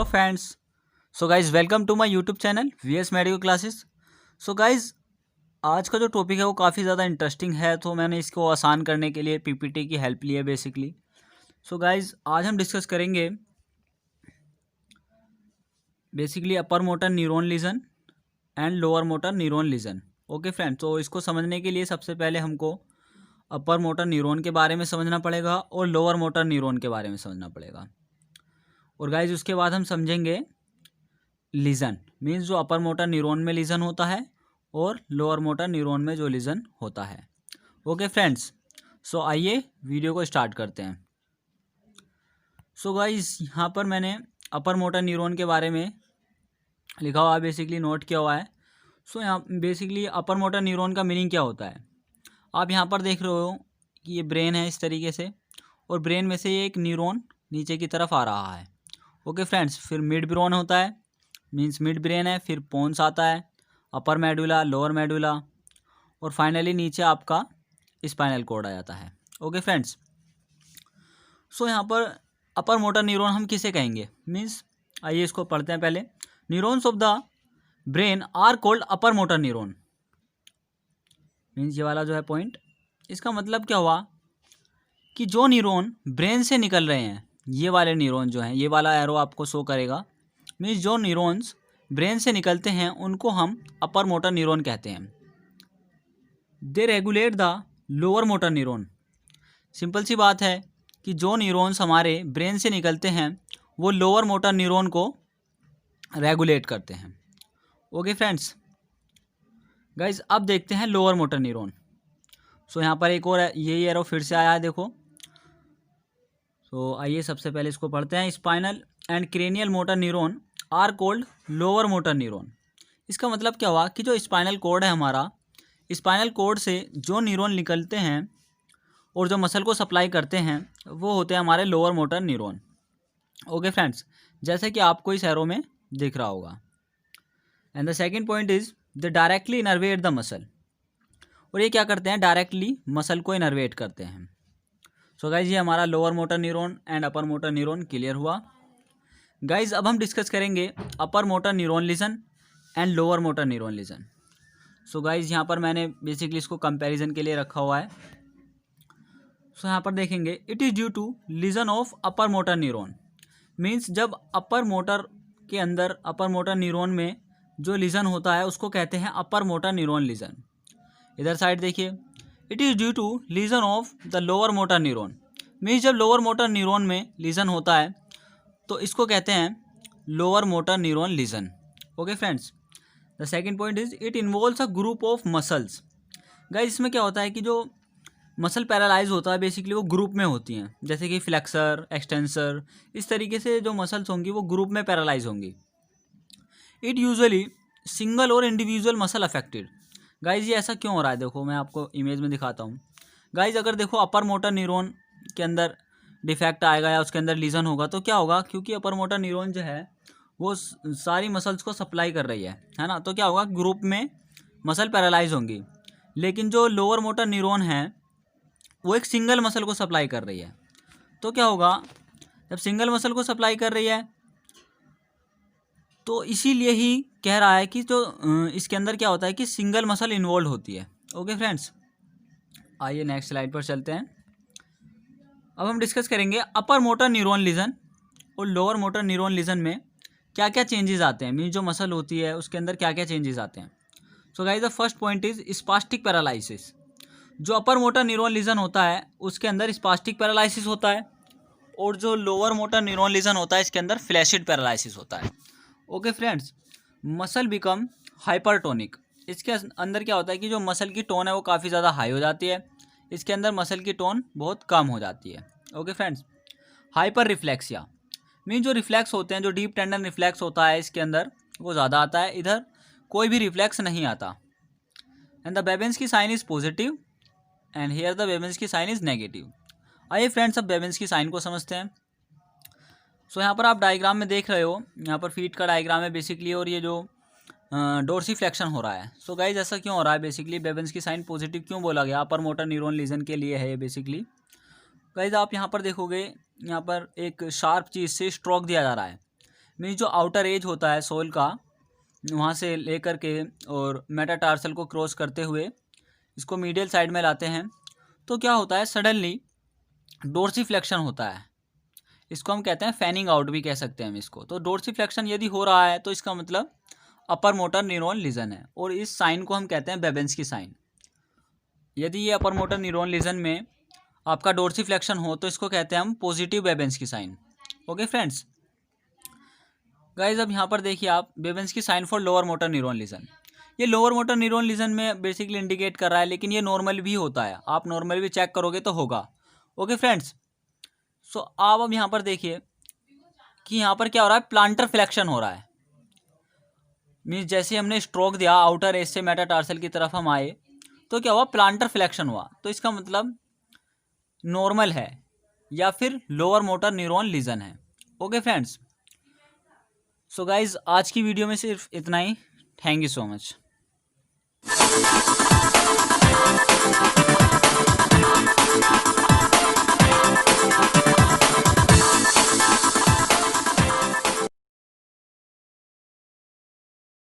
Friends. So guys welcome to my YouTube channel VS medico classes. So guys आज का जो topic है वो काफ़ी ज़्यादा इंटरेस्टिंग है, तो मैंने इसको आसान करने के लिए पीपीटी की हेल्प ली है बेसिकली। सो गाइज आज हम डिस्कस करेंगे basically upper motor neuron legion and lower motor neuron lesion. Okay friend, तो इसको समझने के लिए सबसे पहले हमको अपर मोटर न्यूरॉन के बारे में समझना पड़ेगा और लोअर मोटर न्यूरॉन के बारे में समझना पड़ेगा। और गाइज उसके बाद हम समझेंगे लीजन मीन्स जो अपर मोटर न्यूरॉन में लीजन होता है और लोअर मोटर न्यूरॉन में जो लीजन होता है। ओके फ्रेंड्स, सो आइए वीडियो को स्टार्ट करते हैं। सो गाइस यहाँ पर मैंने अपर मोटर न्यूरॉन के बारे में लिखा हुआ है, बेसिकली नोट किया हुआ है। सो यहाँ बेसिकली अपर मोटर न्यूरॉन का मीनिंग क्या होता है, आप यहाँ पर देख रहे हो कि ये ब्रेन है इस तरीके से, और ब्रेन में से ये एक न्यूरॉन नीचे की तरफ आ रहा है। ओके फ्रेंड्स, फिर मिड ब्रेन होता है मीन्स मिड ब्रेन है, फिर पोन्स आता है, अपर मेडुला, लोअर मेडुला, और फाइनली नीचे आपका स्पाइनल कॉर्ड आ जाता है। ओके फ्रेंड्स, सो यहाँ पर अपर मोटर न्यूरॉन हम किसे कहेंगे मीन्स आइए इसको पढ़ते हैं पहले। Neurons of the brain are called upper motor neuron means ये वाला जो है पॉइंट, इसका मतलब क्या हुआ कि जो न्यूरॉन ब्रेन से निकल रहे हैं, ये वाले न्यूरॉन जो हैं, ये वाला एरो आपको शो करेगा, मीन्स जो न्यूरॉन्स ब्रेन से निकलते हैं उनको हम अपर मोटर न्यूरॉन कहते हैं। They regulate the lower motor neuron. Simple सी बात है कि जो न्यूरॉन्स हमारे ब्रेन से निकलते हैं वो लोअर मोटर न्यूरॉन को रेगुलेट करते हैं। ओके फ्रेंड्स, गाइज अब देखते हैं लोअर मोटर न्यूरॉन। सो यहाँ पर एक और ये एरो फिर से आया है, देखो। सो आइए सबसे पहले इसको पढ़ते हैं। Spinal and cranial motor neuron are called lower motor neuron. इसका मतलब क्या हुआ कि जो स्पाइनल कॉर्ड है हमारा, स्पाइनल कॉर्ड से जो न्यूरॉन निकलते हैं और जो मसल को सप्लाई करते हैं वो होते हैं हमारे lower motor neuron. Okay friends, जैसे कि आपको इस एरो में दिख रहा होगा। And the second point is the directly innervate the muscle. और ये क्या करते हैं, डायरेक्टली मसल को इनर्वेट करते हैं। सो गाइज ये हमारा lower motor neuron and upper motor neuron clear हुआ। गाइज अब हम डिस्कस करेंगे अपर motor neuron legion and lower motor neuron legion. So guys यहाँ पर मैंने बेसिकली इसको कंपैरिजन के लिए रखा हुआ है। सो यहाँ पर देखेंगे it is due to lesion of upper motor neuron means जब अपर मोटर के अंदर अपर मोटर न्यूरॉन में जो लीजन होता है उसको कहते हैं अपर मोटर न्यूरॉन लीजन। इधर साइड देखिए, it is due to lesion of the lower motor neuron means जब लोअर मोटर न्यूरॉन में लीजन होता है तो इसको कहते हैं lower motor neuron lesion. Okay friends, the second point is it involves a group of muscles. Guys इसमें क्या होता है कि जो मसल पैरालाइज होता है बेसिकली वो ग्रुप में होती हैं, जैसे कि फ्लेक्सर, एक्सटेंसर, इस तरीके से जो मसल्स होंगी वो ग्रुप में पैरालाइज होंगी। इट यूजुअली सिंगल और इंडिविजुअल मसल अफेक्टेड। गाइज ये ऐसा क्यों हो रहा है, देखो मैं आपको इमेज में दिखाता हूँ। गाइज अगर देखो अपर मोटर न्यूरॉन के अंदर डिफेक्ट आएगा या उसके अंदर लीजन होगा तो क्या होगा, क्योंकि अपर मोटर न्यूरॉन जो है वो सारी मसल्स को सप्लाई कर रही है ना, तो क्या होगा ग्रुप में मसल पैरालाइज होंगी। लेकिन जो लोअर मोटर न्यूरॉन है वो एक सिंगल मसल को सप्लाई कर रही है, तो क्या होगा जब सिंगल मसल को सप्लाई कर रही है तो इसीलिए ही कह रहा है कि जो इसके अंदर क्या होता है कि सिंगल मसल इन्वॉल्व होती है। ओके फ्रेंड्स, आइए नेक्स्ट स्लाइड पर चलते हैं। अब हम डिस्कस करेंगे अपर मोटर न्यूरॉन लीजन और लोअर मोटर न्यूरॉन लीजन में क्या क्या चेंजेस आते हैं, मीन जो मसल होती है उसके अंदर क्या क्या चेंजेस आते हैं। So guys the first point is spastic paralysis. जो अपर मोटर न्यूरॉन लीजन होता है उसके अंदर स्पास्टिक पैरालाइसिस होता है, और जो लोअर मोटर न्यूरॉन लीजन होता है इसके अंदर फ्लैसिड पैरालाइसिस होता है। Okay friends, muscle become hypertonic. इसके अंदर क्या होता है कि जो मसल की टोन है वो काफ़ी ज़्यादा हाई हो जाती है, इसके अंदर मसल की टोन बहुत कम हो जाती है। Okay friends, hyper reflexia mean जो रिफ्लेक्स होते हैं, जो डीप टेंडन रिफ्लेक्स होता है इसके अंदर वो ज़्यादा आता है, इधर कोई भी रिफ्लेक्स नहीं आता। And the Babinski sign is positive and here the Babinski sign is negative. आइए फ्रेंड्स अब बेबेंस्की साइन को समझते हैं। सो यहाँ पर आप डायग्राम में देख रहे हो, यहाँ पर फीट का डायग्राम है बेसिकली, और ये जो डोर्सीफ्लेक्शन हो रहा है। सो गाइज ऐसा क्यों हो रहा है, बेसिकली बेबेंस्की साइन पॉजिटिव क्यों बोला गया, अपर मोटर न्यूरॉन लीजन के लिए है ये बेसिकली। गाइज आप यहाँ पर देखोगे, यहाँ पर एक शार्प चीज़ से स्ट्रोक दिया जा रहा है मीन्स जो आउटर एज होता है सोल का, वहाँ से लेकर के और मेटाटार्सल को क्रॉस करते हुए इसको मीडियल साइड में लाते हैं, तो क्या होता है, सडनली डोर्सीफ्लेक्शन होता है। इसको हम कहते हैं फैनिंग आउट भी कह सकते हैं हम इसको। तो डोर्सीफ्लेक्शन यदि हो रहा है तो इसका मतलब अपर मोटर न्यूरॉन लीजन है, और इस साइन को हम कहते हैं बेबेंस्की साइन। यदि ये अपर मोटर न्यूरॉन लीजन में आपका डोर्सीफ्लेक्शन हो तो इसको कहते हैं हम positive Babinski sign. Okay friends, guys अब यहाँ पर देखिए आप, Babinski sign for lower motor neuron lesion. ये लोअर मोटर न्यूरॉन लीजन में बेसिकली इंडिकेट कर रहा है, लेकिन ये नॉर्मल भी होता है, आप नॉर्मल भी चेक करोगे तो होगा। ओके फ्रेंड्स, सो आप अब यहाँ पर देखिए कि यहाँ पर क्या हो रहा है, प्लांटर फ्लेक्शन हो रहा है। मीन्स जैसे हमने स्ट्रोक दिया आउटर एज से मेटाटार्सल की तरफ हम आए, तो क्या हुआ, प्लांटर फ्लेक्शन हुआ। तो इसका मतलब नॉर्मल है या फिर लोअर मोटर न्यूरॉन लीजन है। ओके फ्रेंड्स, सो गाइज आज की वीडियो में सिर्फ इतना ही। Thank you so much.